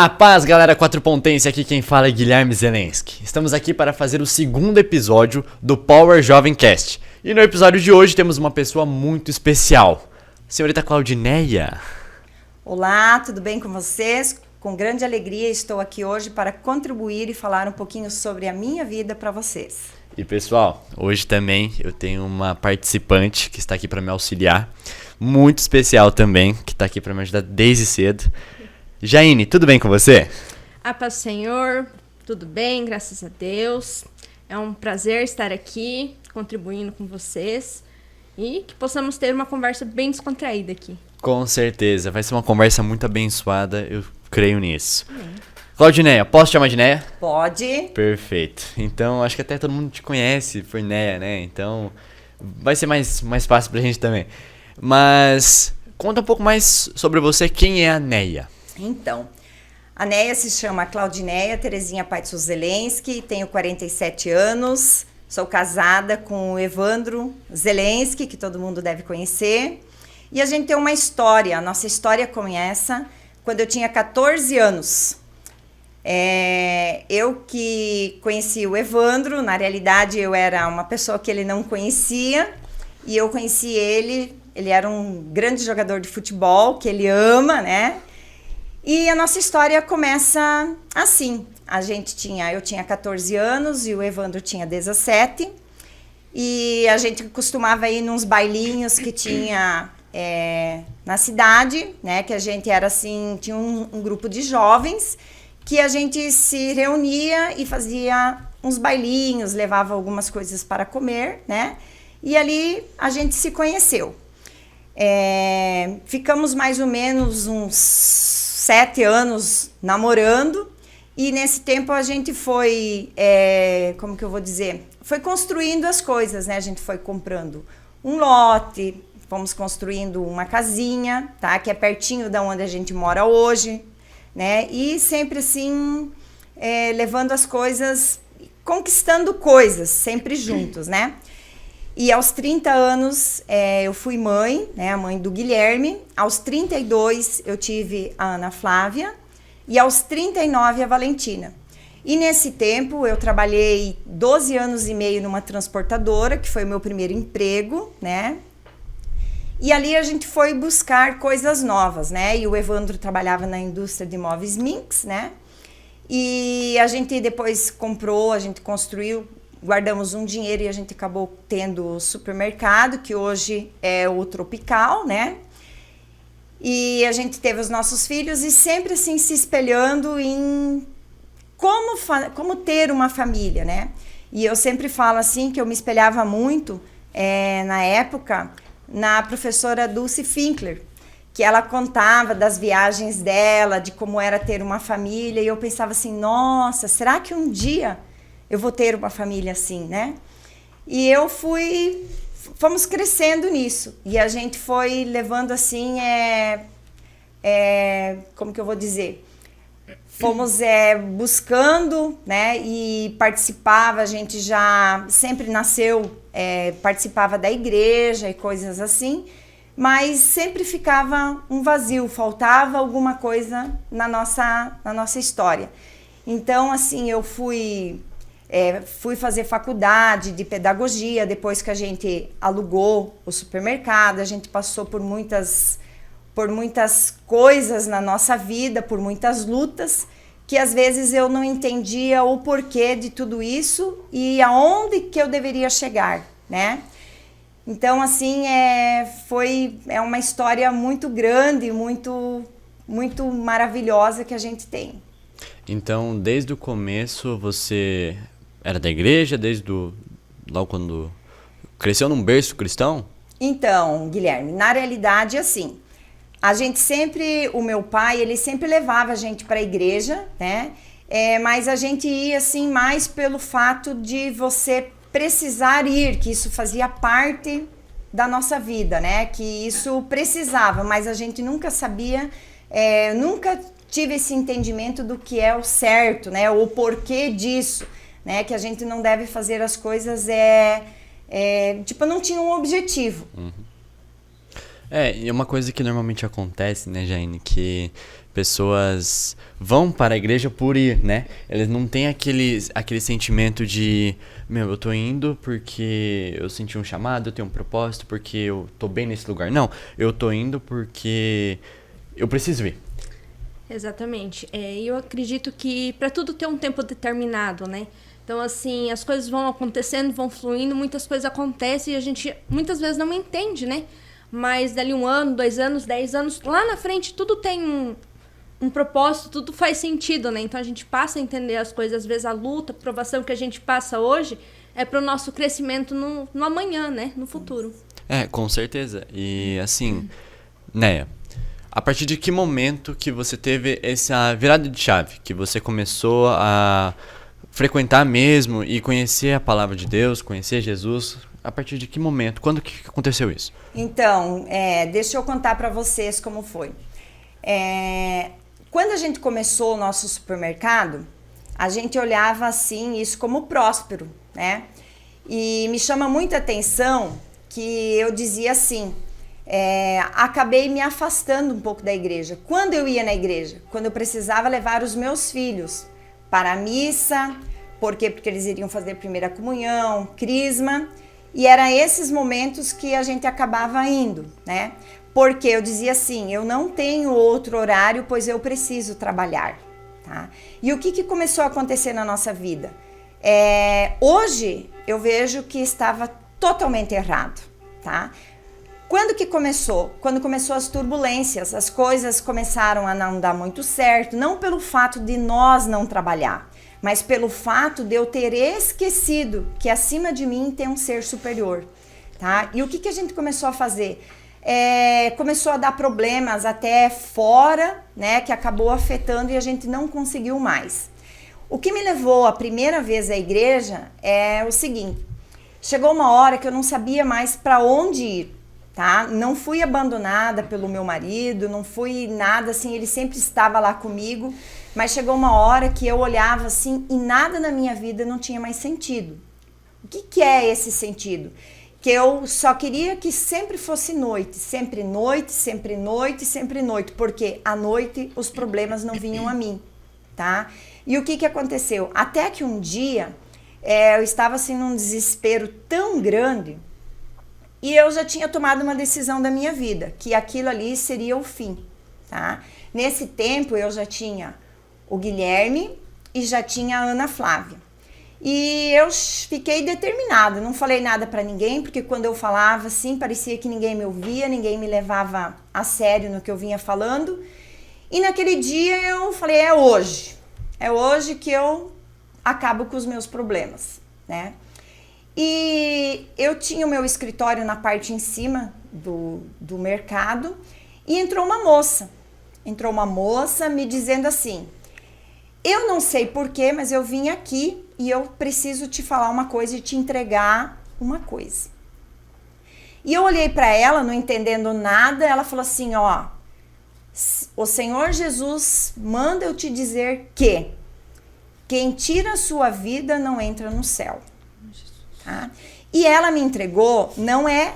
A paz, galera quatropontense, aqui quem fala é Guilherme Zelensky. Estamos aqui para fazer o segundo episódio do Power Jovem Cast. E no episódio de hoje temos uma pessoa muito especial, senhorita Claudineia. Olá, tudo bem com vocês? Com grande alegria estou aqui hoje para contribuir e falar um pouquinho sobre a minha vida para vocês. E pessoal, hoje também eu tenho uma participante que está aqui para me auxiliar, muito especial também, que está aqui para me ajudar desde cedo. Jaine, tudo bem com você? A paz do Senhor, tudo bem, graças a Deus. É um prazer estar aqui, contribuindo com vocês e que possamos ter uma conversa bem descontraída aqui. Com certeza, vai ser uma conversa muito abençoada, eu creio nisso. Claudineia, posso te chamar de Neia? Pode. Perfeito. Então, acho que até todo mundo te conhece por Neia, né? Então, vai ser mais fácil pra gente também. Mas, conta um pouco mais sobre você, quem é a Neia? Então, a Neia se chama Claudineia Terezinha Paitsu Zelensky, tenho 47 anos, sou casada com o Evandro Zelensky, que todo mundo deve conhecer. E a gente tem uma história, a nossa história começa quando eu tinha 14 anos. Eu que conheci o Evandro, na realidade eu era uma pessoa que ele não conhecia, e eu conheci ele era um grande jogador de futebol, que ele ama, né? E a nossa história começa assim, eu tinha 14 anos e o Evandro tinha 17, e a gente costumava ir nos bailinhos que tinha na cidade, né? Que a gente era assim, tinha um grupo de jovens, que a gente se reunia e fazia uns bailinhos, levava algumas coisas para comer, né? E ali a gente se conheceu. Ficamos mais ou menos uns 7 anos namorando, e nesse tempo a gente foi, como que eu vou dizer? Foi construindo as coisas, né? A gente foi comprando um lote, fomos construindo uma casinha, tá? Que é pertinho da onde a gente mora hoje, né? E sempre assim, levando as coisas, conquistando coisas, sempre juntos, né? E aos 30 anos eu fui mãe, né? A mãe do Guilherme. Aos 32 eu tive a Ana Flávia e aos 39 a Valentina. E nesse tempo eu trabalhei 12 anos e meio numa transportadora, que foi o meu primeiro emprego, né? E ali a gente foi buscar coisas novas, né? E o Evandro trabalhava na indústria de móveis Minx, né? E a gente depois comprou, a gente construiu, guardamos um dinheiro e a gente acabou tendo o supermercado, que hoje é o Tropical, né? E a gente teve os nossos filhos e sempre assim se espelhando em como ter uma família, né? E eu sempre falo assim que eu me espelhava muito na época na professora Dulce Finkler, que ela contava das viagens dela, de como era ter uma família, e eu pensava assim, nossa, será que um dia eu vou ter uma família assim, né? E fomos crescendo nisso, e a gente foi levando assim, como que eu vou dizer? Fomos buscando, né? E participava, a gente já sempre nasceu, participava da igreja e coisas assim, mas sempre ficava um vazio, faltava alguma coisa na nossa história. Então, assim, eu fui fazer faculdade de pedagogia, depois que a gente alugou o supermercado, a gente passou por muitas coisas na nossa vida, por muitas lutas, que às vezes eu não entendia o porquê de tudo isso e aonde que eu deveria chegar, né? Então, assim, é uma história muito grande, muito, muito maravilhosa que a gente tem. Então, desde o começo, você era da igreja, logo quando cresceu num berço cristão? Então, Guilherme, na realidade, assim, o meu pai, ele sempre levava a gente para a igreja, né? Mas a gente ia, assim, mais pelo fato de você precisar ir, que isso fazia parte da nossa vida, né? Que isso precisava, mas a gente nunca sabia, nunca tive esse entendimento do que é o certo, né? O porquê disso, né? Que a gente não deve fazer as coisas, tipo, não tinha um objetivo. E uma coisa que normalmente acontece, né, Jaine, que pessoas vão para a igreja por ir, né? Eles não têm aquele sentimento de, eu tô indo porque eu senti um chamado, eu tenho um propósito, porque eu tô bem nesse lugar. Não, eu tô indo porque eu preciso ir. Exatamente. Eu acredito que para tudo ter um tempo determinado, né? Então, assim, as coisas vão acontecendo, vão fluindo, muitas coisas acontecem e a gente muitas vezes não entende, né? Mas dali 1 ano, 2 anos, 10 anos, lá na frente tudo tem um propósito, tudo faz sentido, né? Então a gente passa a entender as coisas, às vezes a luta, a provação que a gente passa hoje é para o nosso crescimento no amanhã, né? No futuro. Com certeza. E assim, Neia, a partir de que momento que você teve essa virada de chave, que você começou a frequentar mesmo e conhecer a palavra de Deus, conhecer Jesus? A partir de que momento? Quando que aconteceu isso? Então, deixa eu contar para vocês como foi. Quando a gente começou o nosso supermercado, a gente olhava assim isso como próspero, né? E me chama muita atenção que eu dizia assim, acabei me afastando um pouco da igreja. Quando eu ia na igreja? Quando eu precisava levar os meus filhos para a missa, por quê? Porque eles iriam fazer primeira comunhão, crisma, e eram esses momentos que a gente acabava indo, né? Porque eu dizia assim, eu não tenho outro horário, pois eu preciso trabalhar, tá? E o que começou a acontecer na nossa vida? Hoje eu vejo que estava totalmente errado, tá? Quando que começou? Quando começou as turbulências, as coisas começaram a não dar muito certo, não pelo fato de nós não trabalhar, mas pelo fato de eu ter esquecido que acima de mim tem um ser superior, tá? E o que a gente começou a fazer? Começou a dar problemas até fora, né, que acabou afetando e a gente não conseguiu mais. O que me levou a primeira vez à igreja é o seguinte, chegou uma hora que eu não sabia mais para onde ir, tá? Não fui abandonada pelo meu marido, não fui nada assim, ele sempre estava lá comigo, mas chegou uma hora que eu olhava assim e nada na minha vida não tinha mais sentido. O que é esse sentido? Que eu só queria que sempre fosse noite, sempre noite, sempre noite, sempre noite, porque à noite os problemas não vinham a mim, tá? E o que aconteceu? Até que um dia eu estava assim num desespero tão grande e eu já tinha tomado uma decisão da minha vida, que aquilo ali seria o fim, tá? Nesse tempo eu já tinha o Guilherme e já tinha a Ana Flávia. E eu fiquei determinada, não falei nada pra ninguém, porque quando eu falava assim, parecia que ninguém me ouvia, ninguém me levava a sério no que eu vinha falando. E naquele dia eu falei, é hoje que eu acabo com os meus problemas, né? E eu tinha o meu escritório na parte em cima do mercado e entrou uma moça me dizendo assim, eu não sei porquê, mas eu vim aqui e eu preciso te falar uma coisa e te entregar uma coisa. E eu olhei para ela, não entendendo nada, ela falou assim, ó, o Senhor Jesus manda eu te dizer que quem tira a sua vida não entra no céu. Tá? E ela me entregou, não é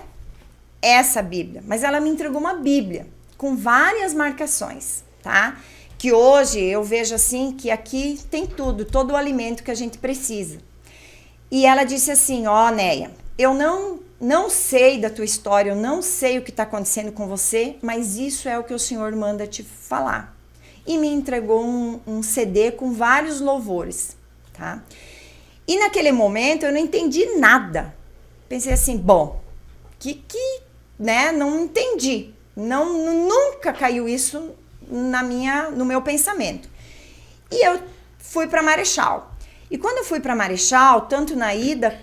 essa Bíblia, mas ela me entregou uma Bíblia com várias marcações, tá? Que hoje eu vejo assim que aqui tem tudo, todo o alimento que a gente precisa. E ela disse assim, ó, Neia, eu não sei da tua história, eu não sei o que está acontecendo com você, mas isso é o que o Senhor manda te falar. E me entregou um CD com vários louvores, tá? E naquele momento eu não entendi nada. Pensei assim, bom, né, não entendi. Nunca caiu isso no meu pensamento. E eu fui para Marechal. E quando eu fui para Marechal, tanto na ida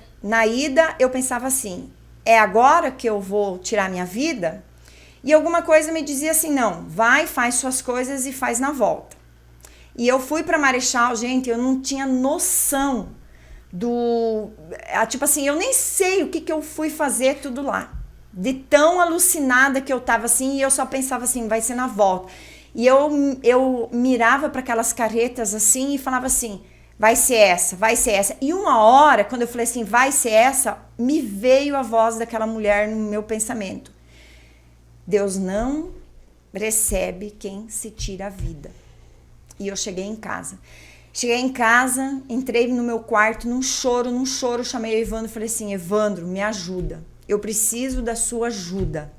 eu pensava assim, é agora que eu vou tirar minha vida? E alguma coisa me dizia assim, não, vai, faz suas coisas e faz na volta. E eu fui para Marechal, gente, eu não tinha noção tipo assim, eu nem sei o que eu fui fazer tudo lá. De tão alucinada que eu tava assim, e eu só pensava assim, vai ser na volta. E eu mirava para aquelas carretas assim e falava assim, vai ser essa, vai ser essa. E uma hora, quando eu falei assim, vai ser essa, me veio a voz daquela mulher no meu pensamento. Deus não recebe quem se tira a vida. E eu cheguei em casa. Cheguei em casa, entrei no meu quarto, num choro, chamei o Evandro e falei assim, Evandro, me ajuda. Eu preciso da sua ajuda.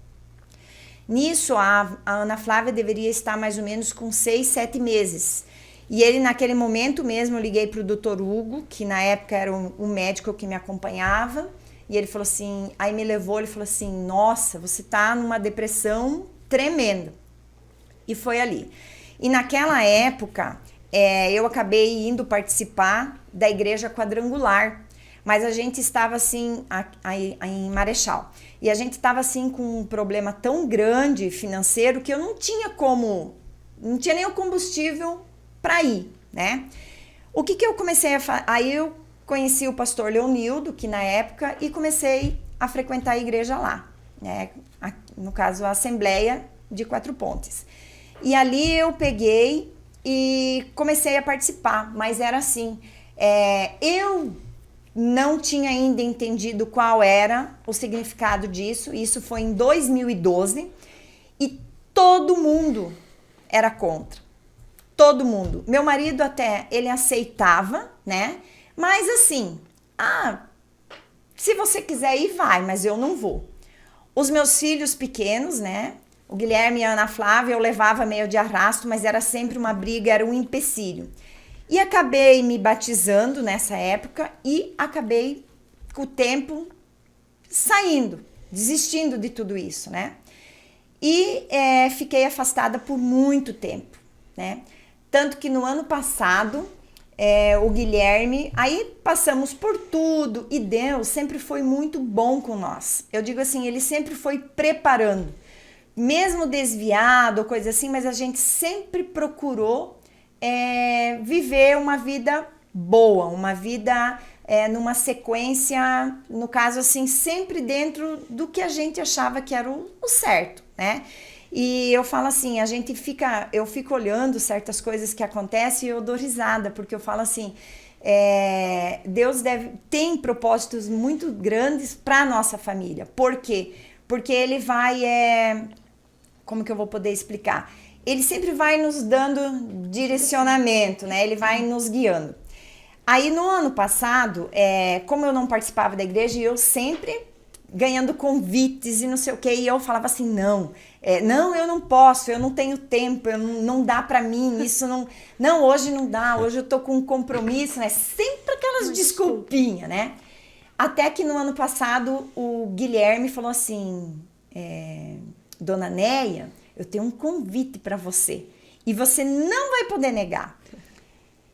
Nisso, a Ana Flávia deveria estar mais ou menos com 6, 7 meses. E ele, naquele momento mesmo, eu liguei para o Dr. Hugo, que na época era o médico que me acompanhava. E ele falou assim, aí me levou, ele falou assim, nossa, você tá numa depressão tremenda. E foi ali. E naquela época, eu acabei indo participar da Igreja Quadrangular. Mas a gente estava assim, em Marechal. E a gente estava assim com um problema tão grande financeiro que eu não tinha nem o combustível para ir, né? O que eu comecei a fazer? Aí eu conheci o pastor Leonildo, que na época, e comecei a frequentar a igreja lá, né? No caso, a Assembleia de Quatro Pontes. E ali eu peguei e comecei a participar, mas era assim, eu não tinha ainda entendido qual era o significado disso. Isso foi em 2012 e todo mundo era contra. Todo mundo. Meu marido até, ele aceitava, né? Mas assim, se você quiser ir, vai, mas eu não vou. Os meus filhos pequenos, né? O Guilherme e a Ana Flávia eu levava meio de arrasto, mas era sempre uma briga, era um empecilho. E acabei me batizando nessa época e acabei, com o tempo, saindo, desistindo de tudo isso, né? E fiquei afastada por muito tempo, né? Tanto que no ano passado, o Guilherme, aí passamos por tudo e Deus sempre foi muito bom com nós. Eu digo assim, ele sempre foi preparando, mesmo desviado, coisa assim, mas a gente sempre procurou viver uma vida boa, uma vida numa sequência, no caso assim, sempre dentro do que a gente achava que era o certo, né? E eu falo assim, eu fico olhando certas coisas que acontecem e eu dou risada, porque eu falo assim, Deus tem propósitos muito grandes para nossa família. Por quê? Porque ele vai, como que eu vou poder explicar? Ele sempre vai nos dando direcionamento, né? Ele vai nos guiando. Aí no ano passado, como eu não participava da igreja, eu sempre ganhando convites e não sei o que, e eu falava assim, não, eu não posso, eu não tenho tempo, não dá pra mim, isso não, hoje não dá, hoje eu tô com um compromisso, né? Sempre aquelas desculpinhas, né? Até que no ano passado o Guilherme falou assim, Dona Neia, eu tenho um convite para você e você não vai poder negar.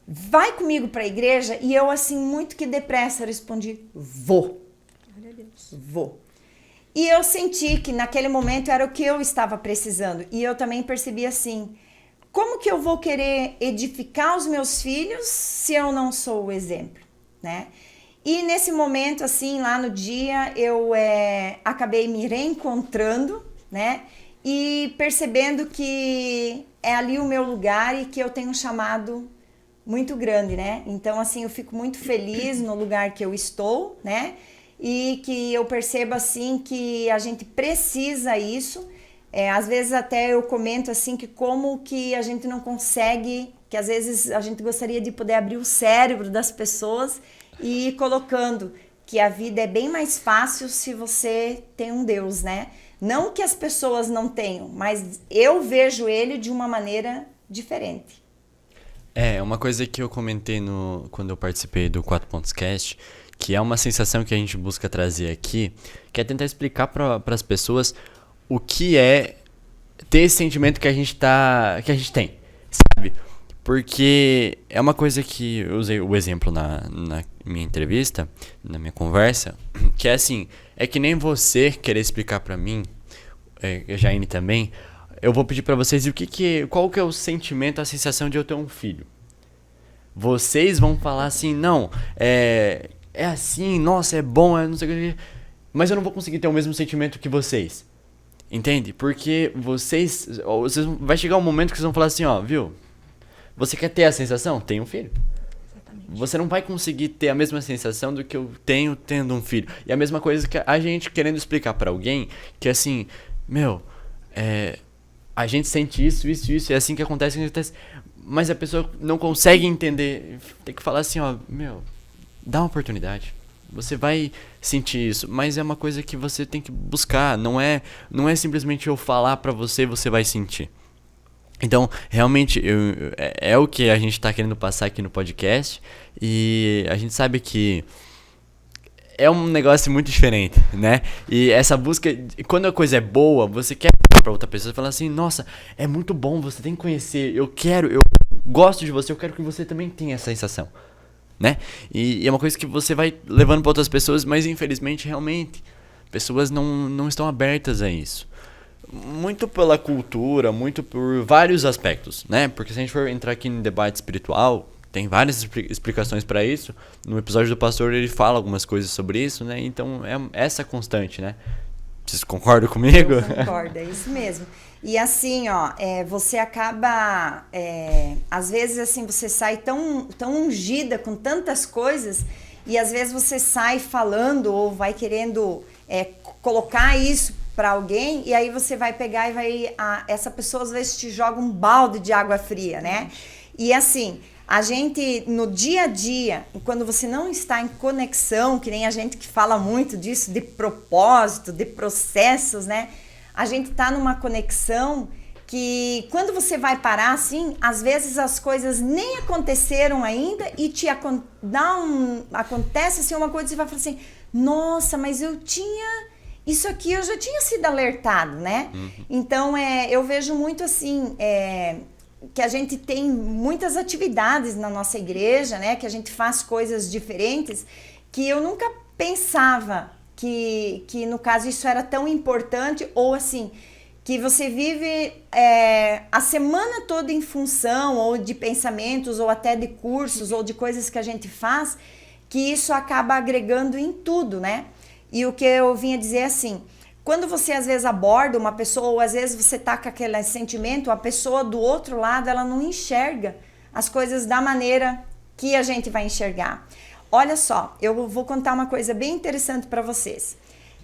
Vai comigo para a igreja? E eu assim, muito que depressa, respondi, vou. Glória a Deus. Vou. E eu senti que naquele momento era o que eu estava precisando. E eu também percebi assim, como que eu vou querer edificar os meus filhos se eu não sou o exemplo, né? E nesse momento, assim, lá no dia, eu acabei me reencontrando, né? E percebendo que é ali o meu lugar e que eu tenho um chamado muito grande, né? Então, assim, eu fico muito feliz no lugar que eu estou, né? E que eu percebo, assim, que a gente precisa isso. Às vezes até eu comento, assim, que como que a gente não consegue, que às vezes a gente gostaria de poder abrir o cérebro das pessoas e ir colocando que a vida é bem mais fácil se você tem um Deus, né? Não que as pessoas não tenham, mas eu vejo ele de uma maneira diferente. Uma coisa que eu comentei quando eu participei do 4 Pontos Cast, que é uma sensação que a gente busca trazer aqui, que é tentar explicar para as pessoas o que é ter esse sentimento que a gente tem, sabe? Porque é uma coisa que eu usei o exemplo na minha entrevista, na minha conversa, que é assim, é que nem você querer explicar pra mim, Jaine também, eu vou pedir pra vocês qual que é o sentimento, a sensação de eu ter um filho. Vocês vão falar assim, não, é assim, nossa, é bom, não sei o que, mas eu não vou conseguir ter o mesmo sentimento que vocês. Entende? Porque vocês vai chegar um momento que vocês vão falar assim, ó, viu? Você quer ter a sensação? Tem um filho. Exatamente. Você não vai conseguir ter a mesma sensação do que eu tenho tendo um filho. E a mesma coisa que a gente querendo explicar pra alguém que assim, a gente sente isso, é assim que acontece, mas a pessoa não consegue entender. Tem que falar assim, ó, dá uma oportunidade. Você vai sentir isso, mas é uma coisa que você tem que buscar, não é simplesmente eu falar pra você, você vai sentir. Então, realmente, é o que a gente tá querendo passar aqui no podcast, e a gente sabe que é um negócio muito diferente, né? E essa busca, quando a coisa é boa, você quer falar pra outra pessoa, falar assim, nossa, é muito bom, você tem que conhecer, eu gosto de você, eu quero que você também tenha essa sensação, né? E é uma coisa que você vai levando pra outras pessoas, mas infelizmente, realmente, pessoas não estão abertas a isso. Muito pela cultura, muito por vários aspectos, né? Porque se a gente for entrar aqui em debate espiritual, tem várias explicações para isso. No episódio do pastor ele fala algumas coisas sobre isso, né? Então é essa constante, né? Vocês concordam comigo? Eu concordo, é isso mesmo. E assim, ó, você acaba, às vezes assim, você sai tão ungida com tantas coisas, e às vezes você sai falando ou vai querendo colocar isso para alguém, e aí você vai pegar e essa pessoa às vezes te joga um balde de água fria, né? E assim, a gente no dia a dia, quando você não está em conexão, que nem a gente que fala muito disso, de propósito, de processos, né? A gente tá numa conexão que quando você vai parar assim, às vezes as coisas nem aconteceram ainda e acontece assim uma coisa e você vai falar assim, nossa, mas isso aqui eu já tinha sido alertado, né? Uhum. Então, eu vejo muito assim, que a gente tem muitas atividades na nossa igreja, né? Que a gente faz coisas diferentes, que eu nunca pensava que no caso isso era tão importante, ou assim, que você vive a semana toda em função, ou de pensamentos, ou até de cursos, ou de coisas que a gente faz, que isso acaba agregando em tudo, né? E o que eu vinha dizer assim, quando você às vezes aborda uma pessoa, ou às vezes você tá com aquele sentimento, a pessoa do outro lado, ela não enxerga as coisas da maneira que a gente vai enxergar. Olha só, eu vou contar uma coisa bem interessante para vocês,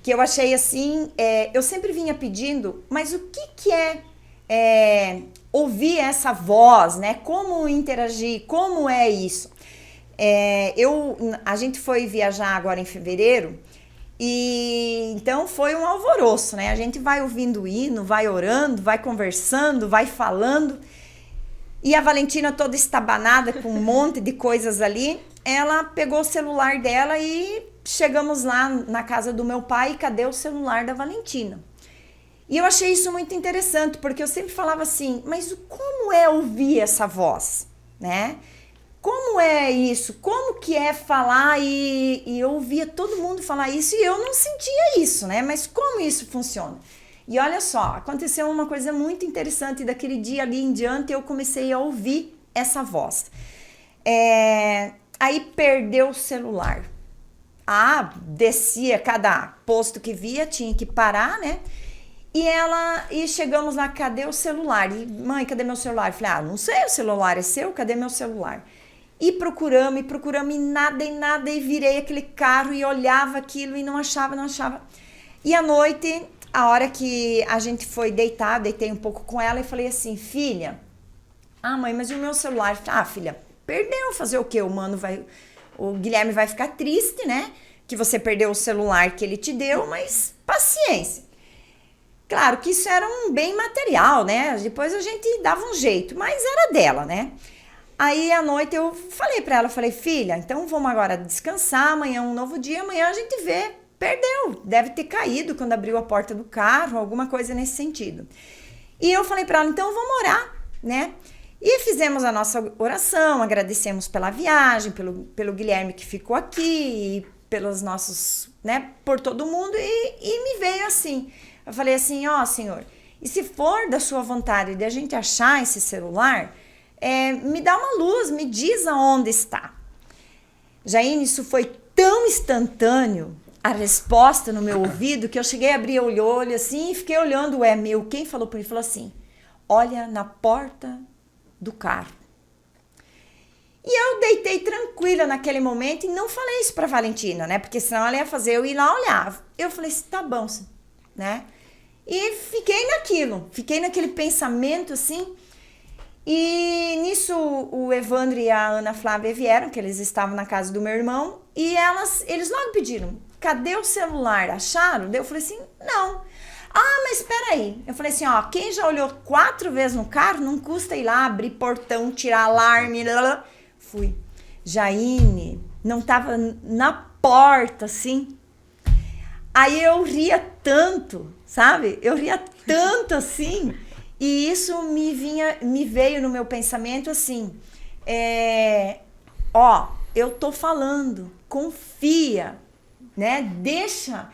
que eu achei assim, eu sempre vinha pedindo, mas o que é ouvir essa voz, né? Como interagir, como é isso? A gente foi viajar agora em fevereiro, e então foi um alvoroço, né? A gente vai ouvindo o hino, vai orando, vai conversando, vai falando. E a Valentina toda estabanada com um monte de coisas ali, ela pegou o celular dela e chegamos lá na casa do meu pai e cadê o celular da Valentina? E eu achei isso muito interessante, porque eu sempre falava assim, mas como é ouvir essa voz, né? Como é isso? Como que é falar e eu ouvia todo mundo falar isso e eu não sentia isso, né? Mas como isso funciona? E olha só, aconteceu uma coisa muito interessante, daquele dia ali em diante eu comecei a ouvir essa voz. Aí perdeu o celular. Descia, cada posto que via tinha que parar, né? E chegamos lá, cadê o celular? E mãe, cadê meu celular? Eu falei, não sei, o celular é seu, cadê meu celular? E procuramos, e nada, e virei aquele carro e olhava aquilo e não achava. E à noite, a hora que a gente foi deitar, deitei um pouco com ela e falei assim, filha, mãe, mas e o meu celular? Filha, perdeu, fazer o quê? O Guilherme vai ficar triste, né? Que você perdeu o celular que ele te deu, mas paciência. Claro que isso era um bem material, né? Depois a gente dava um jeito, mas era dela, né? Aí à noite eu falei pra ela, filha, então vamos agora descansar, amanhã é um novo dia, amanhã a gente vê, perdeu, deve ter caído quando abriu a porta do carro, alguma coisa nesse sentido. E eu falei pra ela, então vamos orar, né? E fizemos a nossa oração, agradecemos pela viagem, pelo Guilherme que ficou aqui, pelos nossos, né, por todo mundo, e me veio assim, eu falei assim, Senhor, e se for da sua vontade de a gente achar esse celular, me dá uma luz, me diz aonde está. Jaine, isso foi tão instantâneo, a resposta no meu ouvido, que eu cheguei a abrir o olho assim e fiquei olhando, quem falou por mim? Falou assim, olha na porta do carro. E eu deitei tranquila naquele momento e não falei isso pra Valentina, né? Porque senão ela ia fazer eu ir lá olhar. Eu falei assim, tá bom, né? E fiquei naquele pensamento assim. E nisso o Evandro e a Ana Flávia vieram, que eles estavam na casa do meu irmão, e eles logo pediram, cadê o celular? Acharam? Daí eu falei assim, não. Ah, mas espera aí. Eu falei assim, ó, quem já olhou 4 vezes no carro, não custa ir lá, abrir portão, tirar alarme, blá. Fui. Jaine, não tava na porta, assim. Aí eu ria tanto, sabe? Eu ria tanto, assim. E isso me veio no meu pensamento assim, eu tô falando, confia, né? Deixa,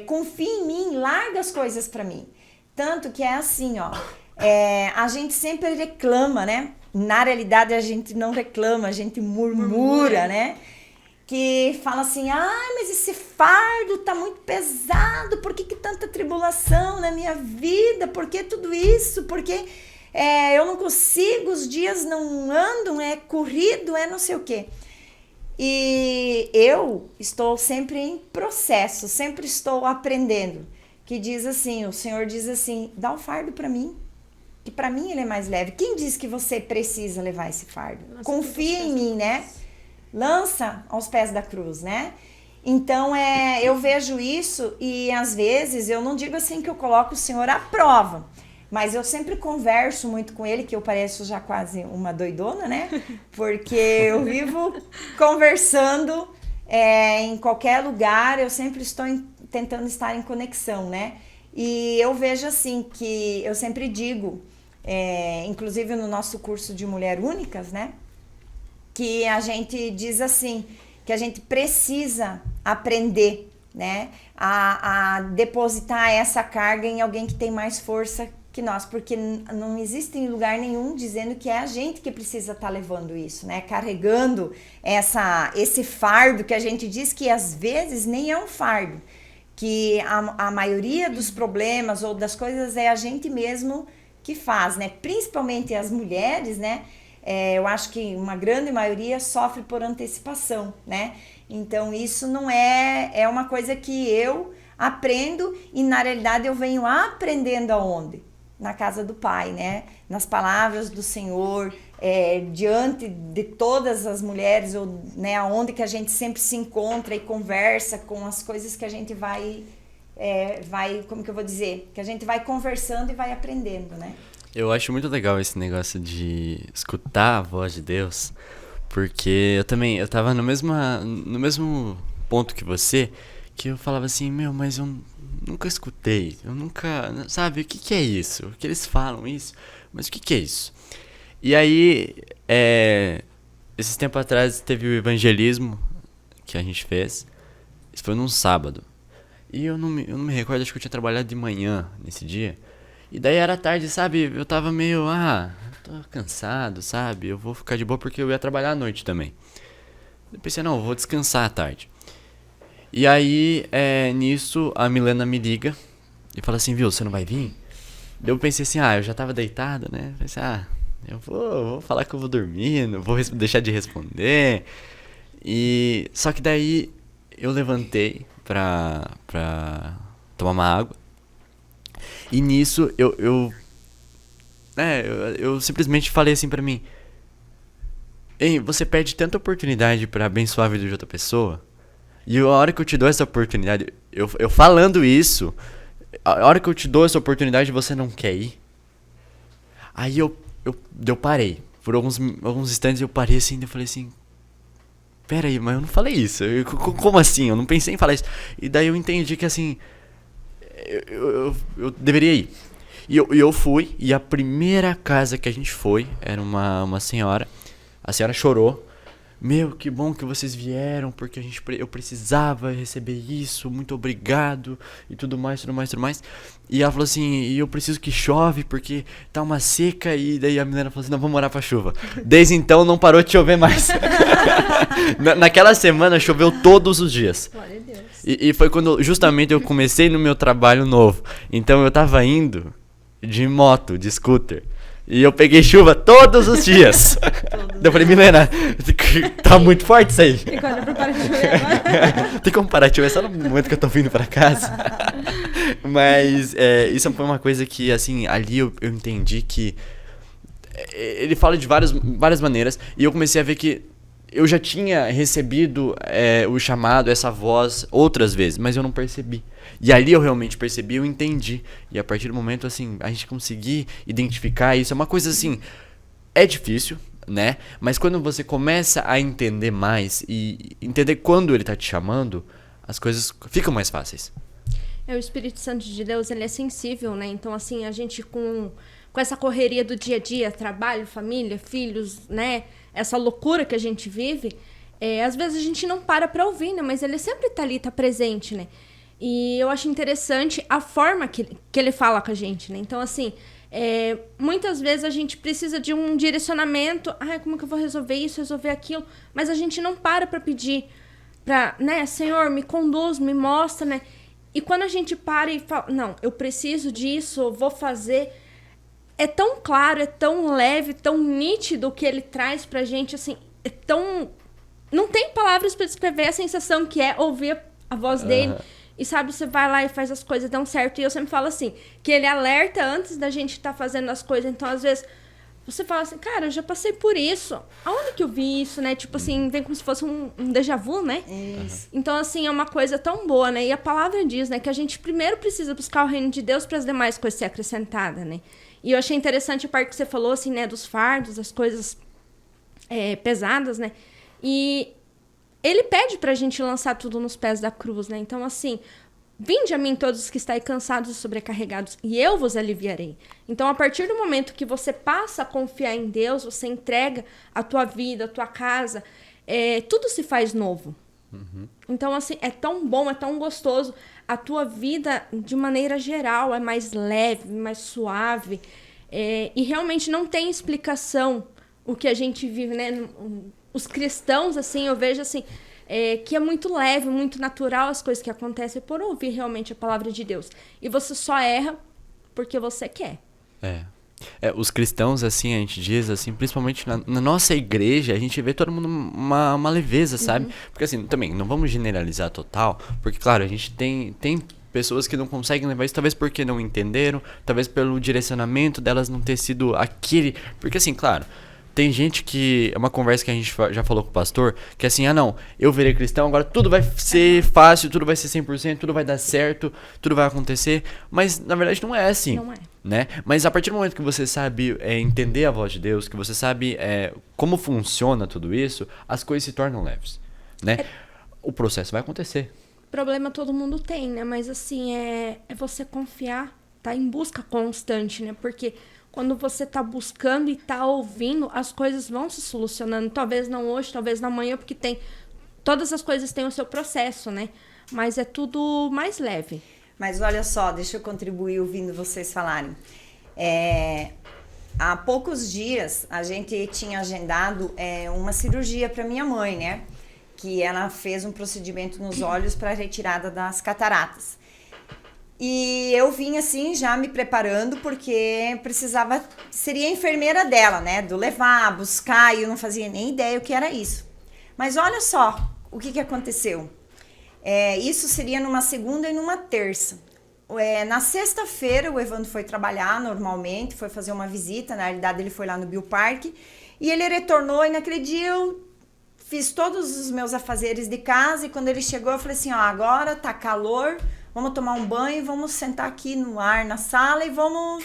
confia em mim, larga as coisas pra mim. Tanto que é assim, a gente sempre reclama, né? Na realidade a gente não reclama, a gente murmura, né? Que fala assim, mas esse fardo tá muito pesado, por que tanta tribulação na minha vida, por que tudo isso, porque eu não consigo, os dias não andam, é corrido, é não sei o quê. E eu estou sempre em processo, sempre estou aprendendo, que diz assim, o Senhor diz assim, dá o fardo para mim, que para mim ele é mais leve. Quem diz que você precisa levar esse fardo? Nossa, confia em mim, né? Lança aos pés da cruz, né? Então, eu vejo isso e às vezes eu não digo assim que eu coloco o Senhor à prova, mas eu sempre converso muito com ele, que eu pareço já quase uma doidona, né? Porque eu vivo conversando em qualquer lugar, eu sempre estou tentando estar em conexão, né? E eu vejo assim que eu sempre digo, inclusive no nosso curso de Mulher Únicas, né? Que a gente diz assim, que a gente precisa aprender, né, a depositar essa carga em alguém que tem mais força que nós, porque não existe em lugar nenhum dizendo que é a gente que precisa estar levando isso, né, carregando esse fardo que a gente diz que às vezes nem é um fardo, que a maioria dos problemas ou das coisas é a gente mesmo que faz, né, principalmente as mulheres, né. Eu acho que uma grande maioria sofre por antecipação, né? Então, isso não é uma coisa que eu aprendo e, na realidade, eu venho aprendendo aonde? Na casa do Pai, né? Nas palavras do Senhor, diante de todas as mulheres, ou, né, aonde que a gente sempre se encontra e conversa com as coisas que a gente vai, como que eu vou dizer? Que a gente vai conversando e vai aprendendo, né? Eu acho muito legal esse negócio de escutar a voz de Deus, porque eu tava no mesmo ponto que você, que eu falava assim, mas eu nunca escutei, eu nunca, sabe, o que é isso? O que eles falam isso? Mas o que é isso? E aí, esses tempos atrás teve o evangelismo que a gente fez, isso foi num sábado, e eu não me recordo, acho que eu tinha trabalhado de manhã nesse dia. E daí era tarde, sabe, eu tava meio, tô cansado, sabe, eu vou ficar de boa porque eu ia trabalhar à noite também. Eu pensei, não, eu vou descansar à tarde. E aí, nisso, a Milena me liga e fala assim, viu, você não vai vir? Daí eu pensei assim, eu já tava deitado, né, pensei, eu vou falar que eu vou dormir, não vou deixar de responder. E só que daí eu levantei pra tomar uma água. E nisso, eu simplesmente falei assim pra mim, ei, você perde tanta oportunidade pra abençoar a vida de outra pessoa, e a hora que eu te dou essa oportunidade, eu falando isso, a hora que eu te dou essa oportunidade, você não quer ir? Aí eu parei, por alguns instantes eu parei assim, eu falei assim, pera aí, mas eu não falei isso, como assim? Eu não pensei em falar isso. E daí eu entendi que assim, eu deveria ir. E eu fui, e a primeira casa que a gente foi era uma senhora. A senhora chorou. Meu, que bom que vocês vieram, porque eu precisava receber isso, muito obrigado, e tudo mais. E ela falou assim, e eu preciso que chove, porque tá uma seca, e daí a menina falou assim, não, vamos orar pra chuva. Desde então não parou de chover mais. Naquela semana choveu todos os dias. Glória a Deus. E foi quando justamente eu comecei no meu trabalho novo. Então eu tava indo de moto, de scooter. E eu peguei chuva todos os dias. Eu falei, Milena, tá muito forte isso aí. Tem como parar de chover agora? Tem como parar de chover só no momento que eu tô vindo pra casa. Mas isso foi uma coisa que, assim, ali eu entendi que ele fala de várias maneiras, e eu comecei a ver que eu já tinha recebido o chamado, essa voz, outras vezes, mas eu não percebi. E ali eu realmente percebi, eu entendi. E a partir do momento, assim, a gente conseguir identificar isso, é uma coisa assim, é difícil, né? Mas quando você começa a entender mais e entender quando ele tá te chamando, as coisas ficam mais fáceis. O Espírito Santo de Deus, ele é sensível, né? Então, assim, a gente com essa correria do dia a dia, trabalho, família, filhos, né? Essa loucura que a gente vive, às vezes a gente não para ouvir, né? Mas ele sempre tá ali, tá presente, né? E eu acho interessante a forma que ele fala com a gente, né? Então, assim, muitas vezes a gente precisa de um direcionamento. Como que eu vou resolver isso, resolver aquilo? Mas a gente não para pedir pra, né? Senhor, me conduz, me mostra, né? E quando a gente para e fala, não, eu preciso disso, eu vou fazer... É tão claro, é tão leve, tão nítido o que ele traz pra gente, assim, é tão... Não tem palavras pra descrever a sensação que é ouvir a voz dele. E sabe, você vai lá e faz as coisas, dão certo. E eu sempre falo assim, que ele alerta antes da gente estar fazendo as coisas. Então, às vezes, você fala assim, cara, eu já passei por isso. Aonde que eu vi isso, né? Tipo assim, vem como se fosse um déjà vu, né? Isso. Então, assim, é uma coisa tão boa, né? E a palavra diz, né? Que a gente primeiro precisa buscar o reino de Deus para as demais coisas ser acrescentadas, né? E eu achei interessante a parte que você falou, assim, né? Dos fardos, das coisas pesadas, né? E ele pede pra gente lançar tudo nos pés da cruz, né? Então, assim, vinde a mim todos os que estáis cansados e sobrecarregados, e eu vos aliviarei. Então, a partir do momento que você passa a confiar em Deus, você entrega a tua vida, a tua casa, tudo se faz novo. Então, assim, é tão bom, é tão gostoso. A tua vida, de maneira geral, é mais leve, mais suave. E realmente não tem explicação o que a gente vive, né? Os cristãos, assim, eu vejo, assim, que é muito leve, muito natural as coisas que acontecem por ouvir realmente a palavra de Deus. E você só erra porque você quer. Os cristãos, assim, a gente diz, assim, principalmente na nossa igreja, a gente vê todo mundo uma leveza, sabe? Porque, assim, também, não vamos generalizar total, porque, claro, a gente tem pessoas que não conseguem levar isso, talvez porque não entenderam, talvez pelo direcionamento delas não ter sido aquele... Porque, assim, claro... Tem gente que... É uma conversa que a gente já falou com o pastor, que é assim, não, eu virei cristão, agora tudo vai ser fácil, tudo vai ser 100%, tudo vai dar certo, tudo vai acontecer. Mas, na verdade, não é assim. Não é. Né? Mas a partir do momento que você sabe entender a voz de Deus, que você sabe como funciona tudo isso, as coisas se tornam leves. Né? O processo vai acontecer. Problema todo mundo tem, né? Mas, assim, é você confiar, tá em busca constante, né? Porque... Quando você tá buscando e tá ouvindo, as coisas vão se solucionando. Talvez não hoje, talvez não amanhã, porque todas as coisas têm o seu processo, né? Mas é tudo mais leve. Mas olha só, deixa eu contribuir ouvindo vocês falarem. Há poucos dias, a gente tinha agendado uma cirurgia para minha mãe, né? Que ela fez um procedimento nos olhos para retirada das cataratas. E eu vim assim, já me preparando, porque seria a enfermeira dela, né? Do levar, buscar, e eu não fazia nem ideia o que era isso. Mas olha só o que aconteceu. Isso seria numa segunda e numa terça. Na sexta-feira, o Evandro foi trabalhar normalmente, foi fazer uma visita, na realidade ele foi lá no Bioparque, e ele retornou, e naquele dia eu fiz todos os meus afazeres de casa, e quando ele chegou eu falei assim, agora tá calor... Vamos tomar um banho, vamos sentar aqui no ar na sala e vamos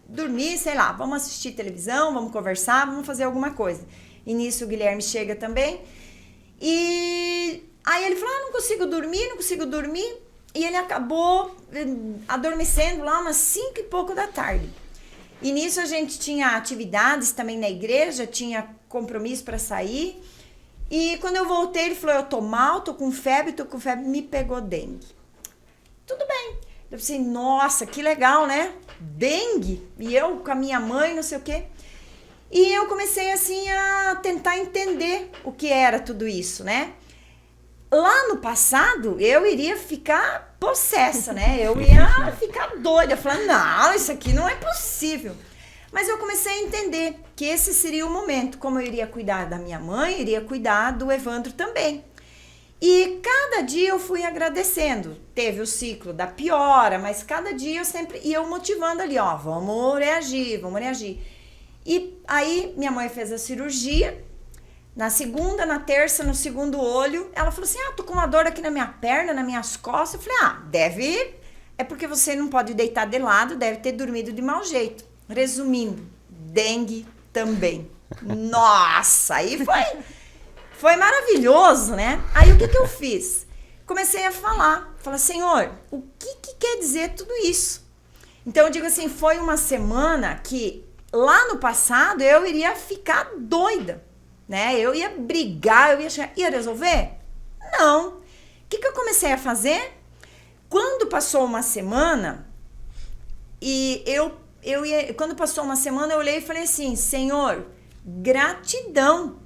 dormir, sei lá, vamos assistir televisão, vamos conversar, vamos fazer alguma coisa. E nisso o Guilherme chega também. E aí ele falou, não consigo dormir. E ele acabou adormecendo lá umas 5 e pouco da tarde. E nisso a gente tinha atividades também na igreja, tinha compromisso para sair. E quando eu voltei, ele falou, eu tô mal, tô com febre, me pegou dengue. Tudo bem. Eu pensei, nossa, que legal, né? Dengue. E eu com a minha mãe, não sei o quê. E eu comecei, assim, a tentar entender o que era tudo isso, né? Lá no passado, eu iria ficar possessa, né? Eu ia ficar doida, falando, não, isso aqui não é possível. Mas eu comecei a entender que esse seria o momento. Como eu iria cuidar da minha mãe, iria cuidar do Evandro também. E cada dia eu fui agradecendo. Teve o ciclo da piora, mas cada dia eu sempre ia motivando ali, ó, vamos reagir, vamos reagir. E aí minha mãe fez a cirurgia, na segunda, na terça, no segundo olho, ela falou assim, tô com uma dor aqui na minha perna, nas minhas costas. Eu falei, é porque você não pode deitar de lado, deve ter dormido de mau jeito. Resumindo, dengue também. Nossa, aí foi maravilhoso, né? Aí o que eu fiz? Comecei a falar, Senhor, o que quer dizer tudo isso? Então eu digo assim, foi uma semana que lá no passado eu iria ficar doida, né? Eu ia brigar, ia resolver? Não. O que eu comecei a fazer? Quando passou uma semana, quando passou uma semana, eu olhei e falei assim, Senhor, gratidão.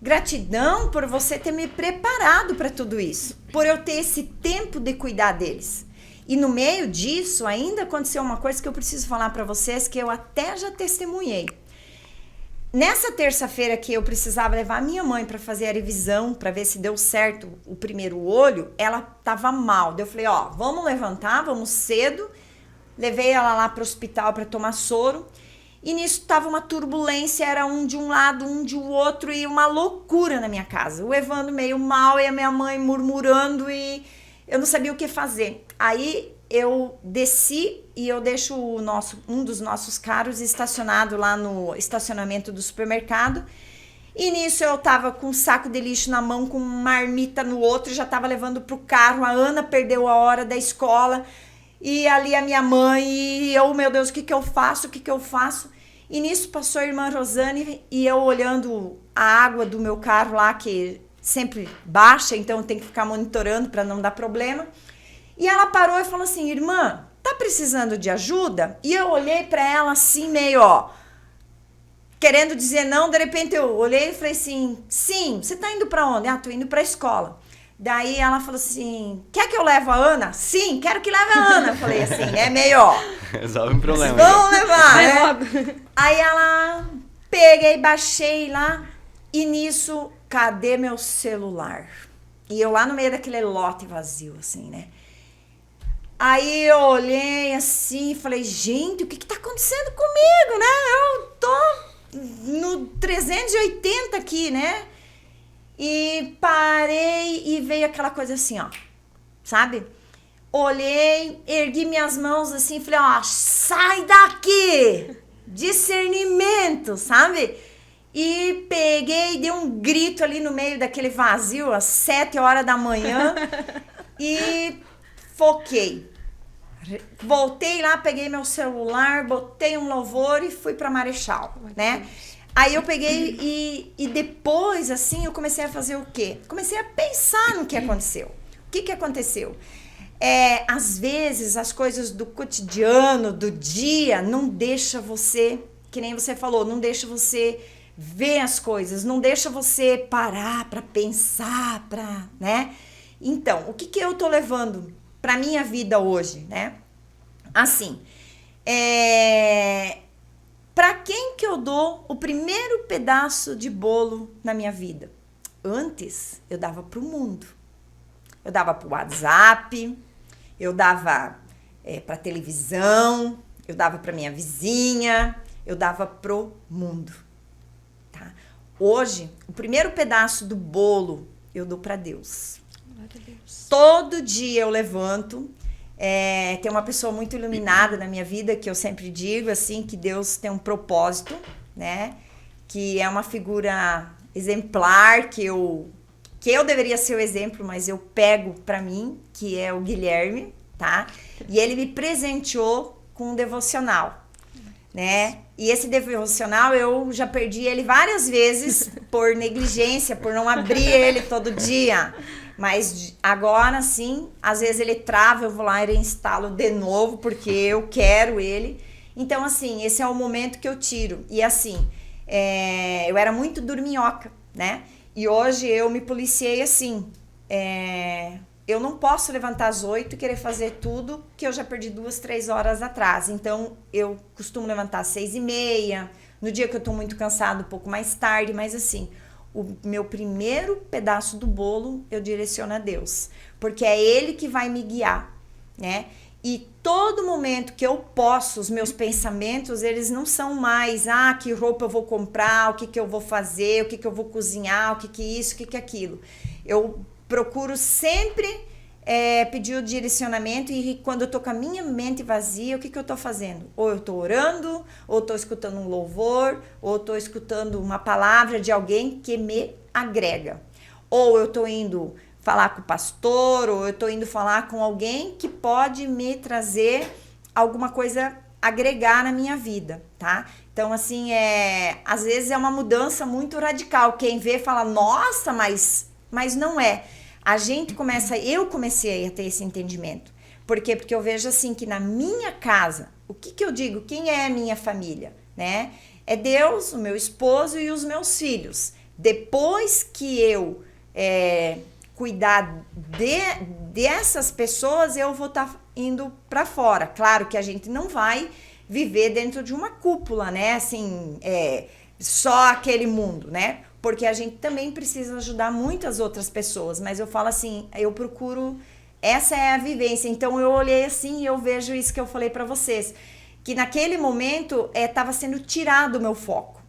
Gratidão por você ter me preparado para tudo isso, por eu ter esse tempo de cuidar deles. E no meio disso, ainda aconteceu uma coisa que eu preciso falar para vocês, que eu até já testemunhei. Nessa terça-feira que eu precisava levar a minha mãe para fazer a revisão, para ver se deu certo o primeiro olho, ela tava mal. Daí eu falei, vamos levantar, vamos cedo. Levei ela lá para o hospital para tomar soro. E nisso tava uma turbulência, era um de um lado, um de outro, e uma loucura na minha casa. O Evandro meio mal e a minha mãe murmurando, e eu não sabia o que fazer. Aí eu desci e eu deixo um dos nossos carros estacionado lá no estacionamento do supermercado. E nisso eu tava com um saco de lixo na mão, com uma marmita no outro, já tava levando pro carro. A Ana perdeu a hora da escola. E ali a minha mãe, e eu, meu Deus, o que eu faço? E nisso passou a irmã Rosane e eu olhando a água do meu carro lá, que sempre baixa, então tem que ficar monitorando para não dar problema. E ela parou e falou assim, irmã, tá precisando de ajuda? E eu olhei para ela assim, meio, querendo dizer não. De repente eu olhei e falei assim, sim, você tá indo para onde? Tô indo para a escola. Daí ela falou assim, quer que eu leve a Ana? Sim, quero que leve a Ana. Eu falei assim, meio, resolve um problema. Vamos levar, né? Aí ela, peguei, baixei lá, e nisso, cadê meu celular? E eu lá no meio daquele lote vazio, assim, né? Aí eu olhei assim e falei, gente, o que tá acontecendo comigo, né? Eu tô no 380 aqui, né? E parei e veio aquela coisa assim, sabe? Olhei, ergui minhas mãos assim, falei, sai daqui! Discernimento, sabe? E peguei, dei um grito ali no meio daquele vazio, às 7 horas da manhã, e foquei. Voltei lá, peguei meu celular, botei um louvor e fui pra Marechal, né? Aí eu peguei e depois, assim, eu comecei a fazer o quê? Comecei a pensar no que aconteceu. O que aconteceu? Às vezes, as coisas do cotidiano, do dia, não deixa você, que nem você falou, não deixa você ver as coisas, não deixa você parar para pensar, né? Então, o que eu tô levando pra minha vida hoje, né? Assim, para quem que eu dou o primeiro pedaço de bolo na minha vida? Antes, eu dava pro mundo. Eu dava pro WhatsApp, eu dava pra televisão, eu dava pra minha vizinha, eu dava pro mundo. Tá? Hoje, o primeiro pedaço do bolo eu dou pra Deus. Deus. Todo dia eu levanto. Tem uma pessoa muito iluminada na minha vida, que eu sempre digo assim, que Deus tem um propósito, né? Que é uma figura exemplar, que eu deveria ser o exemplo, mas eu pego pra mim, que é o Guilherme, tá? E ele me presenteou com um devocional, né? E esse devocional eu já perdi ele várias vezes por negligência, por não abrir ele todo dia. Mas agora sim, às vezes ele trava, eu vou lá e instalo de novo, porque eu quero ele. Então, assim, esse é o momento que eu tiro. E assim, eu era muito dorminhoca, né? E hoje eu me policiei assim. Eu não posso levantar às 8 e querer fazer tudo que eu já perdi 2, 3 horas atrás. Então, eu costumo levantar às 6:30. No dia que eu tô muito cansado, um pouco mais tarde. Mas assim, o meu primeiro pedaço do bolo eu direciono a Deus, porque é Ele que vai me guiar, né? E todo momento que eu posso, os meus pensamentos, eles não são mais, que roupa eu vou comprar, o que eu vou fazer, o que eu vou cozinhar, o que isso, o que aquilo. Eu procuro sempre pedir o direcionamento, e quando eu tô com a minha mente vazia, o que eu tô fazendo? Ou eu tô orando, ou tô escutando um louvor, ou tô escutando uma palavra de alguém que me agrega. Ou eu tô indo falar com o pastor, ou eu tô indo falar com alguém que pode me trazer alguma coisa, agregar na minha vida, tá? Então, assim, às vezes é uma mudança muito radical. Quem vê fala, nossa, mas não é. Eu comecei a ter esse entendimento. Por quê? Porque eu vejo assim, que na minha casa, o que eu digo? Quem é a minha família, né? É Deus, o meu esposo e os meus filhos. Depois que eu cuidar dessas pessoas, eu vou estar indo para fora. Claro que a gente não vai viver dentro de uma cúpula, né? Assim, só aquele mundo, né? Porque a gente também precisa ajudar muitas outras pessoas. Mas eu falo assim, eu procuro... Essa é a vivência. Então, eu olhei assim e eu vejo isso que eu falei para vocês. Que naquele momento, estava sendo tirado o meu foco,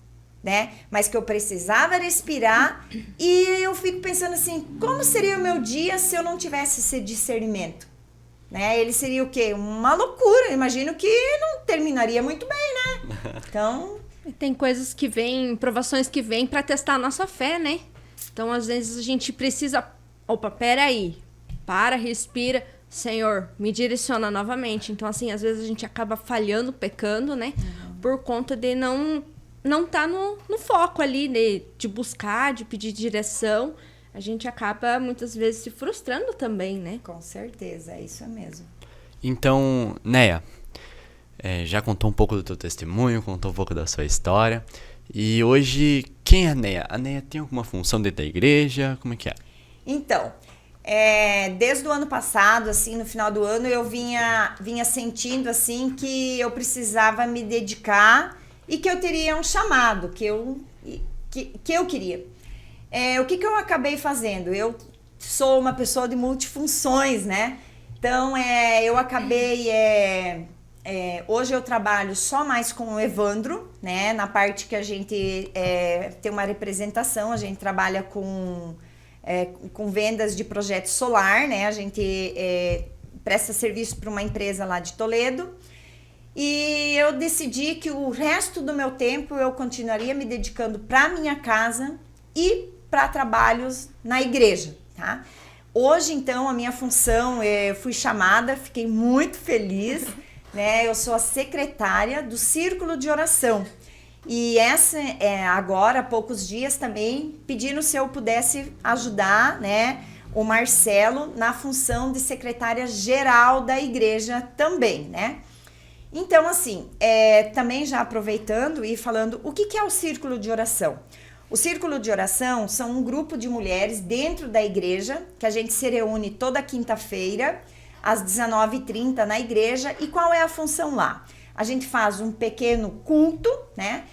né? Mas que eu precisava respirar, e eu fico pensando assim, como seria o meu dia se eu não tivesse esse discernimento? Né? Ele seria o quê? Uma loucura. Imagino que não terminaria muito bem, né? Então... Tem coisas que vêm, provações que vêm para testar a nossa fé, né? Então, às vezes, a gente precisa... Opa, peraí. Para, respira. Senhor, me direciona novamente. Então, assim, às vezes a gente acaba falhando, pecando, né? Por conta de não tá no foco ali, de buscar, de pedir direção. A gente acaba, muitas vezes, se frustrando também, né? Com certeza, é isso mesmo. Então, Neia, já contou um pouco do teu testemunho, contou um pouco da sua história. E hoje, quem é a Neia? A Neia tem alguma função dentro da igreja? Como é que é? Então, desde o ano passado, assim, no final do ano, eu vinha sentindo, assim, que eu precisava me dedicar e que eu teria um chamado, que eu queria. O que eu acabei fazendo? Eu sou uma pessoa de multifunções, né? Então, eu acabei... hoje eu trabalho só mais com o Evandro, né? Na parte que a gente tem uma representação, a gente trabalha com vendas de projeto solar, né? A gente presta serviço para uma empresa lá de Toledo. E eu decidi que o resto do meu tempo eu continuaria me dedicando para minha casa e para trabalhos na igreja, tá? Hoje, então, a minha função, eu fui chamada, fiquei muito feliz, né? Eu sou a secretária do Círculo de Oração. E essa, agora, há poucos dias também, pedindo se eu pudesse ajudar, né, o Marcelo na função de secretária-geral da igreja também, né? Então, assim, também já aproveitando e falando, o que é o Círculo de Oração? O Círculo de Oração são um grupo de mulheres dentro da igreja, que a gente se reúne toda quinta-feira, às 19h30 na igreja. E qual é a função lá? A gente faz um pequeno culto, né?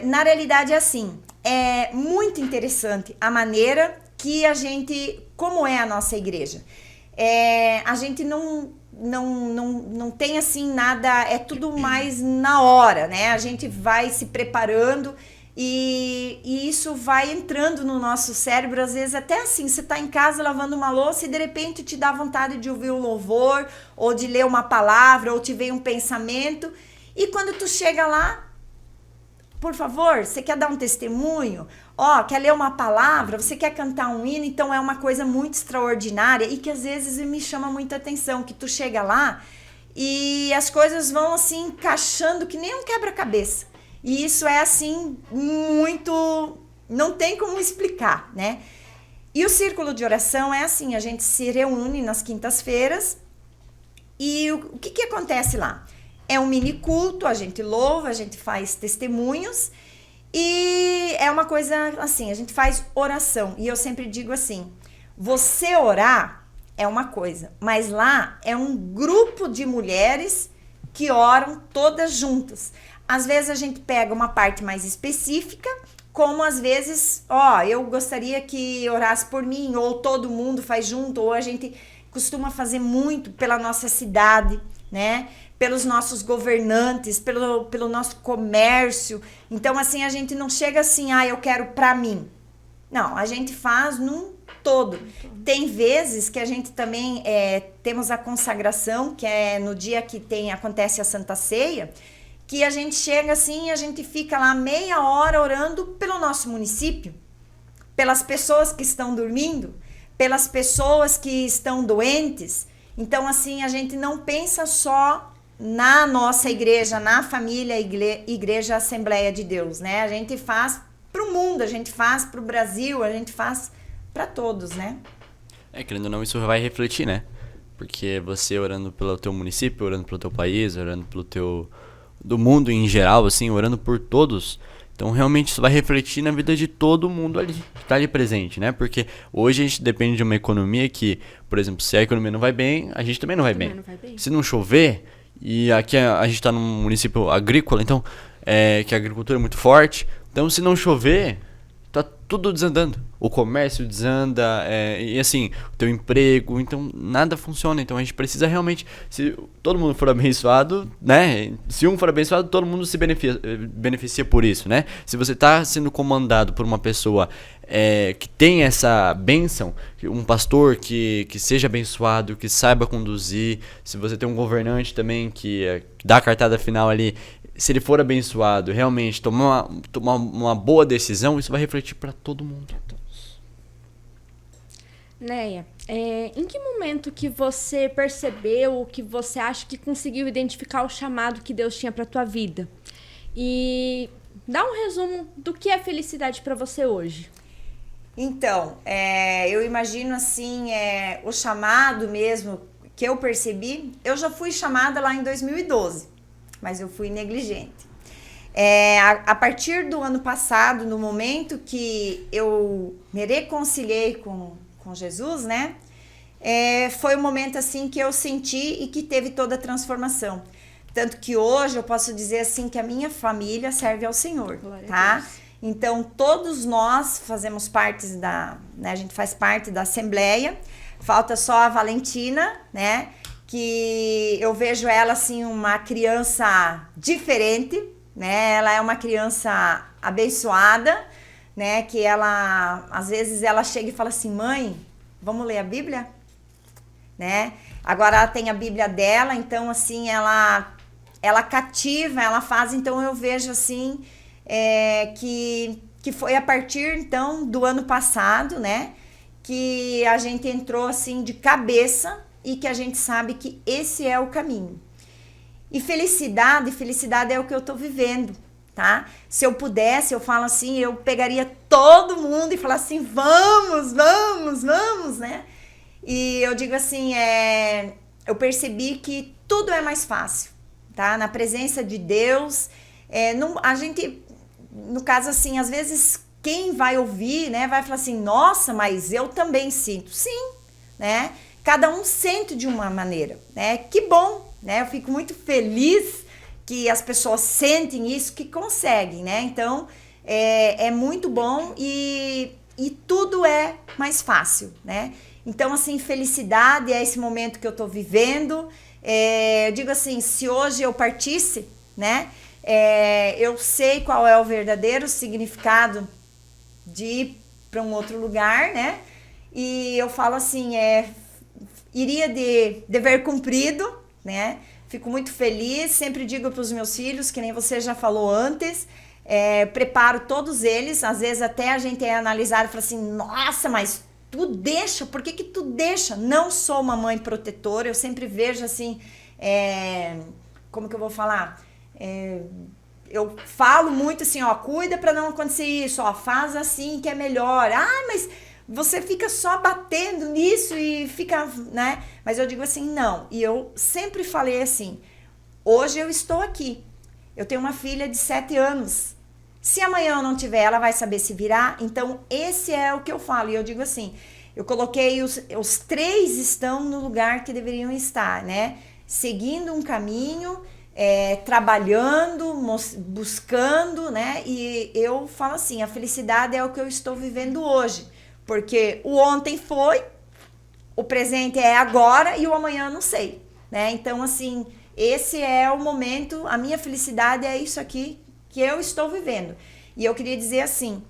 Na realidade é assim, é muito interessante a maneira que a gente, como é a nossa igreja. A gente não tem assim nada, é tudo mais na hora, né? A gente vai se preparando e isso vai entrando no nosso cérebro, às vezes até assim, você tá em casa lavando uma louça e de repente te dá vontade de ouvir um louvor, ou de ler uma palavra, ou te vem um pensamento, e quando tu chega lá, por favor, você quer dar um testemunho? Quer ler uma palavra? Você quer cantar um hino? Então é uma coisa muito extraordinária e que às vezes me chama muita atenção, que tu chega lá e as coisas vão assim encaixando que nem um quebra-cabeça. E isso é assim muito... não tem como explicar, né? E o Círculo de Oração é assim, a gente se reúne nas quintas-feiras e o que acontece lá? É um mini culto, a gente louva, a gente faz testemunhos e é uma coisa assim, a gente faz oração. E eu sempre digo assim, você orar é uma coisa, mas lá é um grupo de mulheres que oram todas juntas. Às vezes a gente pega uma parte mais específica, como às vezes, eu gostaria que orasse por mim, ou todo mundo faz junto, ou a gente costuma fazer muito pela nossa cidade, né? Pelos nossos governantes, pelo nosso comércio. Então, assim, a gente não chega assim, eu quero pra mim. Não, a gente faz num todo. Tem vezes que a gente também temos a consagração, que é no dia que acontece a Santa Ceia, que a gente chega assim e a gente fica lá meia hora orando pelo nosso município, pelas pessoas que estão dormindo, pelas pessoas que estão doentes. Então, assim, a gente não pensa só na nossa igreja, na família Igreja Assembleia de Deus, né? A gente faz para o mundo, a gente faz para o Brasil, a gente faz para todos, né? Querendo ou não, isso vai refletir, né? Porque você orando pelo teu município, orando pelo teu país, orando pelo do mundo em geral, assim, orando por todos. Então, realmente, isso vai refletir na vida de todo mundo ali, que tá ali presente, né? Porque hoje a gente depende de uma economia que, por exemplo, se a economia não vai bem, a gente também não vai bem. Se não chover, e aqui a gente tá num município agrícola, então, que a agricultura é muito forte, então se não chover, tá tudo desandando. O comércio desanda, e assim, o teu emprego, então nada funciona. Então a gente precisa realmente, se todo mundo for abençoado, né? Se um for abençoado, todo mundo se beneficia por isso, né? Se você está sendo comandado por uma pessoa que tem essa bênção, um pastor que seja abençoado, que saiba conduzir, se você tem um governante também que dá a cartada final ali, se ele for abençoado, realmente tomar uma boa decisão, isso vai refletir para todo mundo. Neia, em que momento que você percebeu, que você acha que conseguiu identificar o chamado que Deus tinha para tua vida? E dá um resumo do que é felicidade para você hoje. Então, eu imagino assim, o chamado mesmo que eu percebi, eu já fui chamada lá em 2012, mas eu fui negligente. A partir do ano passado, no momento que eu me reconciliei com Jesus, né? Foi um momento assim que eu senti e que teve toda a transformação. Tanto que hoje eu posso dizer assim que a minha família serve ao Senhor, tá? Então todos nós fazemos parte né, a gente faz parte da Assembleia. Falta só a Valentina, né? Que eu vejo ela assim uma criança diferente, né? Ela é uma criança abençoada, né, que ela, às vezes ela chega e fala assim, mãe, vamos ler a Bíblia? Né? Agora ela tem a Bíblia dela, então assim, ela cativa, ela faz, então eu vejo assim, que foi a partir então do ano passado, né, que a gente entrou assim de cabeça e que a gente sabe que esse é o caminho. E felicidade é o que eu tô vivendo, tá? Se eu pudesse, eu falo assim, eu pegaria todo mundo e falar assim, vamos, né? E eu digo assim, eu percebi que tudo é mais fácil, tá? Na presença de Deus, a gente, no caso assim, às vezes quem vai ouvir, né, vai falar assim, nossa, mas eu também sinto. Sim, né? Cada um sente de uma maneira, né? Que bom, né? Eu fico muito feliz que as pessoas sentem isso, que conseguem, né? Então, é muito bom e tudo é mais fácil, né? Então, assim, felicidade é esse momento que eu tô vivendo. Eu digo assim, se hoje eu partisse, né? Eu sei qual é o verdadeiro significado de ir para um outro lugar, né? E eu falo assim, iria de dever cumprido, né? Fico muito feliz, sempre digo para os meus filhos, que nem você já falou antes, preparo todos eles, às vezes até a gente é analisado e fala assim, nossa, mas tu deixa, por que tu deixa? Não sou uma mãe protetora, eu sempre vejo assim, como que eu vou falar? Eu falo muito assim, ó, cuida para não acontecer isso, ó, faz assim que é melhor. Mas você fica só batendo nisso e fica, né? Mas eu digo assim, não. E eu sempre falei assim, hoje eu estou aqui. Eu tenho uma filha de 7 anos. Se amanhã eu não tiver, ela vai saber se virar. Então, esse é o que eu falo. E eu digo assim, eu coloquei os 3 estão no lugar que deveriam estar, né? Seguindo um caminho, trabalhando, buscando, né? E eu falo assim, a felicidade é o que eu estou vivendo hoje, porque o ontem foi, o presente é agora e o amanhã não sei, né? Então, assim, esse é o momento, a minha felicidade é isso aqui que eu estou vivendo. E eu queria dizer assim,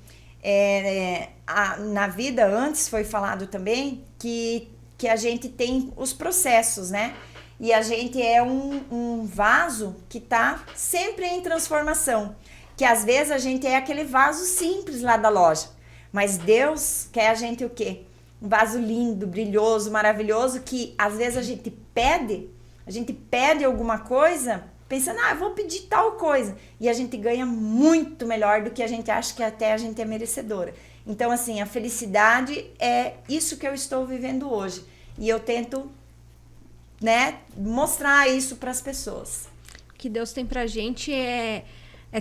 na vida antes foi falado também que a gente tem os processos, né? E a gente é um vaso que está sempre em transformação. Que às vezes a gente é aquele vaso simples lá da loja. Mas Deus quer a gente o quê? Um vaso lindo, brilhoso, maravilhoso, que às vezes a gente pede alguma coisa, pensando, eu vou pedir tal coisa. E a gente ganha muito melhor do que a gente acha que até a gente é merecedora. Então, assim, a felicidade é isso que eu estou vivendo hoje. E eu tento, né, mostrar isso para as pessoas. O que Deus tem pra gente é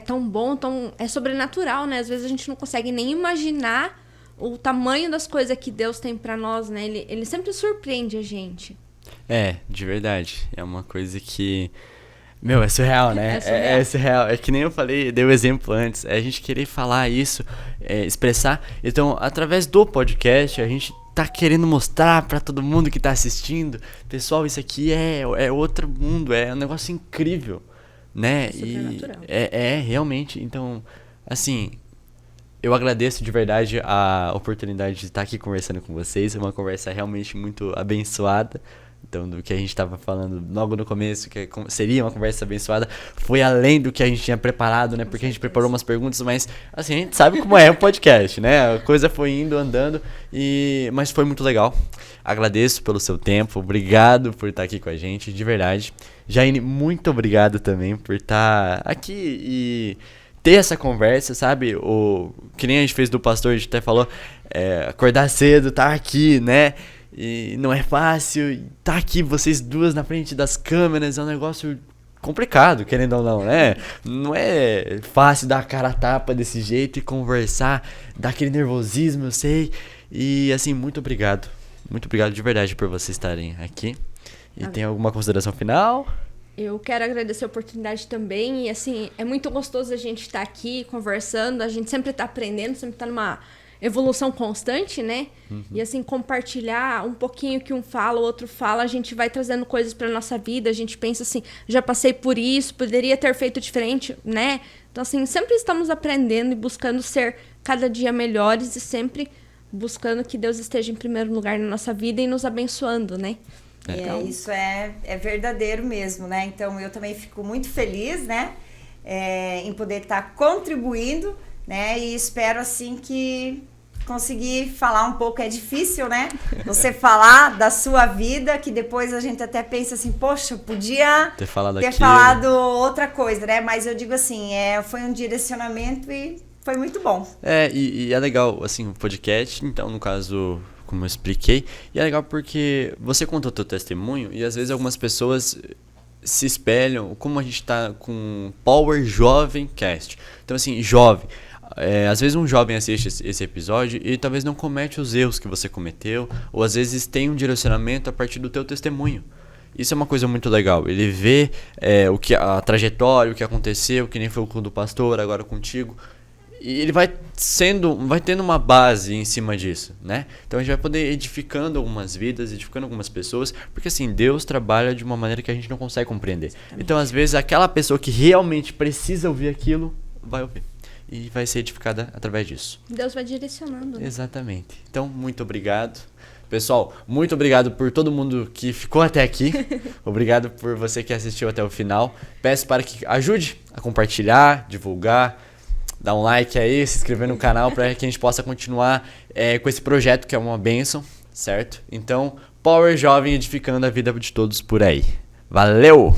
tão bom, é sobrenatural, né? Às vezes a gente não consegue nem imaginar o tamanho das coisas que Deus tem pra nós, né? Ele sempre surpreende a gente. De verdade. É uma coisa que... Meu, é surreal, né? É surreal. É que nem eu falei, dei o exemplo antes. É a gente querer falar isso, expressar. Então, através do podcast, a gente tá querendo mostrar pra todo mundo que tá assistindo. Pessoal, isso aqui é outro mundo. É um negócio incrível, né? Supernatural. E realmente. Então, assim, eu agradeço de verdade a oportunidade de estar aqui conversando com vocês. É uma conversa realmente muito abençoada. Então, do que a gente estava falando logo no começo, que seria uma conversa abençoada, foi além do que a gente tinha preparado, né? Porque a gente preparou umas perguntas, mas, assim, a gente sabe como é o podcast, né? A coisa foi indo, andando, mas foi muito legal. Agradeço pelo seu tempo, obrigado por estar aqui com a gente, de verdade. Jaine, muito obrigado também por estar aqui e ter essa conversa, sabe? Que nem a gente fez do pastor, a gente até falou, acordar cedo, estar aqui, né? E não é fácil, tá aqui vocês duas na frente das câmeras, é um negócio complicado, querendo ou não, né? Não é fácil dar a cara a tapa desse jeito e conversar, dar aquele nervosismo, eu sei. E assim, muito obrigado de verdade por vocês estarem aqui. E tem alguma consideração final? Eu quero agradecer a oportunidade também, e assim, é muito gostoso a gente estar aqui conversando, a gente sempre tá aprendendo, sempre tá numa evolução constante, né? E assim, compartilhar um pouquinho que um fala, o outro fala, a gente vai trazendo coisas pra nossa vida, a gente pensa assim, já passei por isso, poderia ter feito diferente, né? Então assim, sempre estamos aprendendo e buscando ser cada dia melhores e sempre buscando que Deus esteja em primeiro lugar na nossa vida e nos abençoando, né? Então, isso é verdadeiro mesmo, né? Então, eu também fico muito feliz, né? Em poder estar contribuindo, né? E espero, assim, que conseguir falar um pouco. É difícil, né? Você falar da sua vida, que depois a gente até pensa assim, poxa, podia ter falado outra coisa, né? Mas eu digo assim, foi um direcionamento e foi muito bom. E é legal, assim, o podcast, então, no caso, como eu expliquei, e é legal porque você conta o teu testemunho e às vezes algumas pessoas se espelham, como a gente tá com Power Jovem Cast. Então, assim, jovem. Às vezes um jovem assiste esse episódio e talvez não comete os erros que você cometeu, ou às vezes tem um direcionamento a partir do teu testemunho. Isso é uma coisa muito legal. Ele vê a trajetória, o que aconteceu, que nem foi o do pastor, agora contigo. E ele vai tendo uma base em cima disso, né? Então a gente vai poder edificando algumas vidas, edificando algumas pessoas, porque assim, Deus trabalha de uma maneira que a gente não consegue compreender. Exatamente. Então às vezes aquela pessoa que realmente precisa ouvir aquilo, vai ouvir. E vai ser edificada através disso. Deus vai direcionando. Né? Exatamente. Então, muito obrigado. Pessoal, muito obrigado por todo mundo que ficou até aqui. Obrigado por você que assistiu até o final. Peço para que ajude a compartilhar, divulgar, dar um like aí, se inscrever no canal para que a gente possa continuar com esse projeto que é uma bênção, certo? Então, Power Jovem edificando a vida de todos por aí. Valeu!